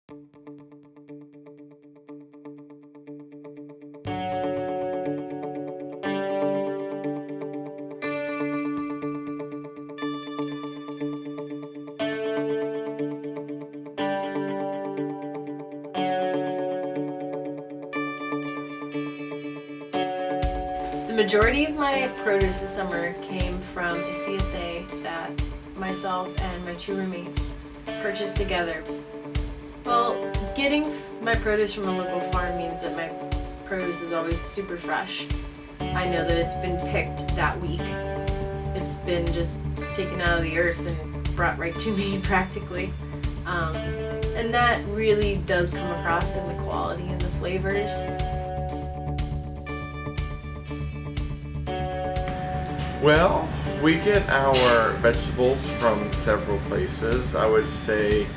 The majority of my produce this summer came from a CSA that myself and my two roommates purchased together. Well, getting my produce from a local farm means that my produce is always super fresh. I know that it's been picked that week. It's been just taken out of the earth and brought right to me practically. And that really does come across in the quality and the flavors. Well, we get our vegetables from several places. I would say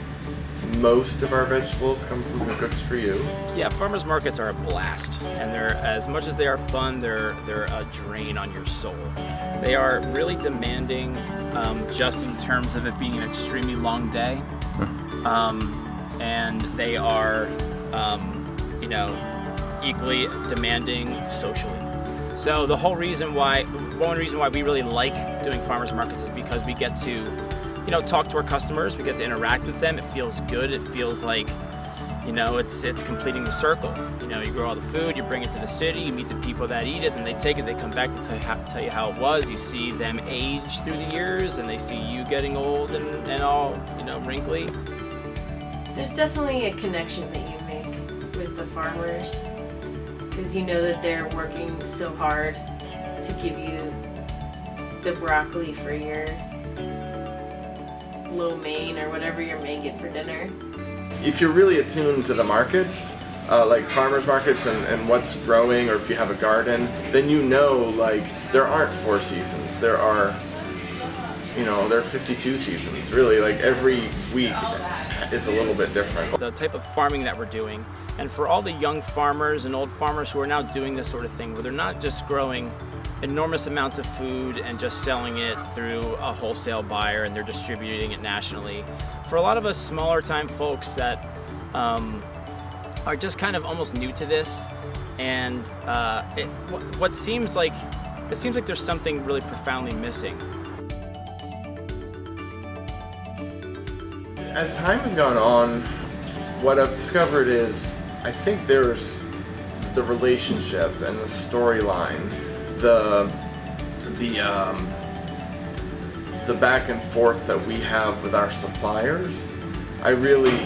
most of our vegetables come from Who Cooks For You. Yeah, farmers markets are a blast, and they're, as much as they are fun, they're a drain on your soul. They are really demanding, just in terms of it being an extremely long day, and they are, equally demanding socially. So the one reason why we really like doing farmers markets is because we get to, talk to our customers, we get to interact with them. It feels good. It feels like, it's completing the circle. You grow all the food, you bring it to the city, you meet the people that eat it, and they take it, they come back to tell you how it was. You see them age through the years, and they see you getting old and all, wrinkly. There's definitely a connection that you make with the farmers, because you know that they're working so hard to give you the broccoli for your lo mein or whatever you're making for dinner. If you're really attuned to the markets, like farmers markets and what's growing, or if you have a garden, then there aren't 4 seasons. There are 52 seasons, really. Like every week is a little bit different. The type of farming that we're doing, and for all the young farmers and old farmers who are now doing this sort of thing, where they're not just growing enormous amounts of food and just selling it through a wholesale buyer and they're distributing it nationally. For a lot of us smaller time folks that are just kind of almost new to this, and it seems like there's something really profoundly missing. As time has gone on, what I've discovered is I think there's the relationship and the storyline, the back and forth that we have with our suppliers, I really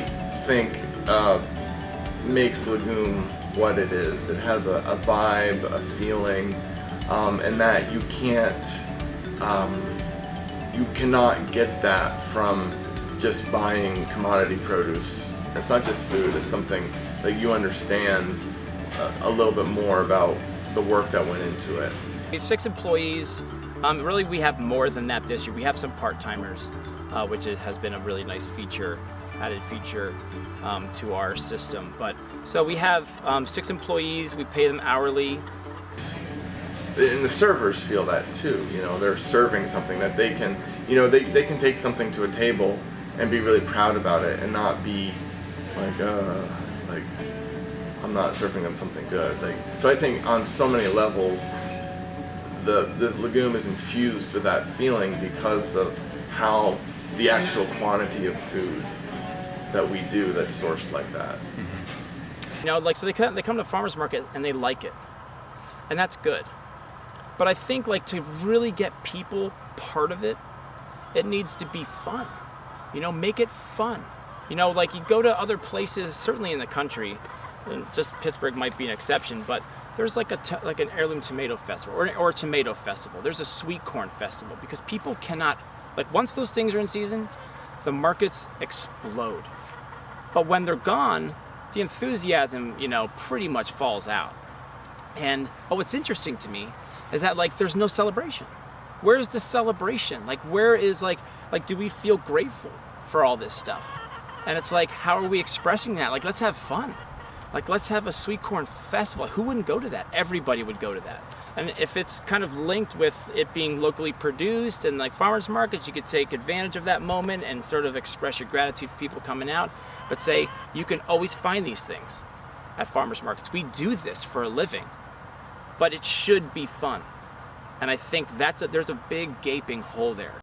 think makes Legume what it is. It has a vibe, a feeling, and that you cannot get that from just buying commodity produce. It's not just food, it's something that you understand a little bit more about the work that went into it. We have 6 employees. Really, we have more than that this year. We have some part-timers, which has been a really nice added feature to our system. So we have 6 employees. We pay them hourly. And the servers feel that too. They're serving something that they can, they can take something to a table and be really proud about it, and not be like I'm not serving them something good. So I think on so many levels, the Legume is infused with that feeling because of how the actual quantity of food that we do that's sourced like that. Mm-hmm. So they come to farmers market and they like it, and that's good. But I think to really get people part of it, it needs to be fun. Make it fun. You go to other places, certainly in the country, and just Pittsburgh might be an exception, but there's like an heirloom tomato festival or a tomato festival. There's a sweet corn festival, because people cannot, once those things are in season, the markets explode. But when they're gone, the enthusiasm, pretty much falls out. And what's interesting to me is that there's no celebration. Where's the celebration? Where is do we feel grateful for all this stuff? And it's how are we expressing that? Let's have fun. Let's have a sweet corn festival. Who wouldn't go to that? Everybody would go to that. And if it's kind of linked with it being locally produced and like farmers markets, you could take advantage of that moment and sort of express your gratitude for people coming out. But say, you can always find these things at farmers markets. We do this for a living, but it should be fun. And I think there's a big gaping hole there.